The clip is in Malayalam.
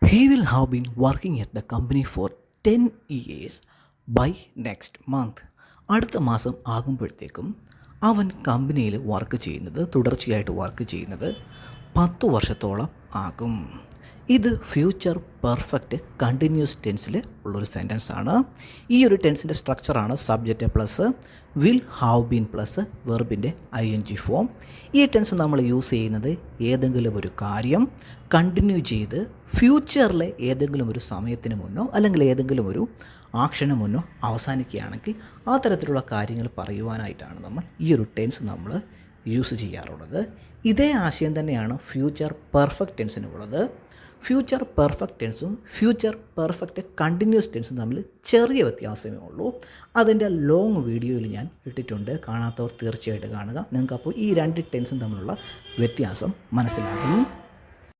He will have been working at the company for 10 years by next month. അടുത്ത മാസം ആകുമ്പോഴത്തേക്കും അവൻ കമ്പനിയിൽ തുടർച്ചയായിട്ട് വർക്ക് ചെയ്യുന്നത് 10 വർഷത്തോളം ആകും. ഇത് ഫ്യൂച്ചർ പെർഫെക്റ്റ് കണ്ടിന്യൂസ് ടെൻസിൽ ഉള്ളൊരു സെൻറ്റൻസ് ആണ്. ഈ ഒരു ടെൻസിൻ്റെ സ്ട്രക്ചറാണ് subject plus will have been plus വെർബിൻ്റെ ING ഫോം. ഈ ടെൻസ് നമ്മൾ യൂസ് ചെയ്യുന്നത് ഏതെങ്കിലും ഒരു കാര്യം കണ്ടിന്യൂ ചെയ്ത് ഫ്യൂച്ചറിലെ ഏതെങ്കിലും ഒരു സമയത്തിന് മുന്നോ അല്ലെങ്കിൽ ഏതെങ്കിലും ഒരു ആക്ഷന് മുന്നോ അവസാനിക്കുകയാണെങ്കിൽ ആ തരത്തിലുള്ള കാര്യങ്ങൾ പറയുവാനായിട്ടാണ് നമ്മൾ ഈ ഒരു ടെൻസ് നമ്മൾ യൂസ് ചെയ്യാറുള്ളത്. ഇതേ ആശയം തന്നെയാണ് ഫ്യൂച്ചർ പെർഫെക്റ്റ് ടെൻസിനുള്ളത്. ഫ്യൂച്ചർ പെർഫെക്റ്റ് ടെൻസും ഫ്യൂച്ചർ പെർഫെക്റ്റ് കണ്ടിന്യൂസ് ടെൻസും തമ്മിൽ ചെറിയ വ്യത്യാസമേ ഉള്ളൂ. അതിൻ്റെ ലോങ് വീഡിയോയിൽ ഞാൻ ഇട്ടിട്ടുണ്ട്. കാണാത്തവർ തീർച്ചയായിട്ടും കാണുക. നിങ്ങൾക്ക് അപ്പോൾ ഈ രണ്ട് ടെൻസും തമ്മിലുള്ള വ്യത്യാസം മനസ്സിലാകും.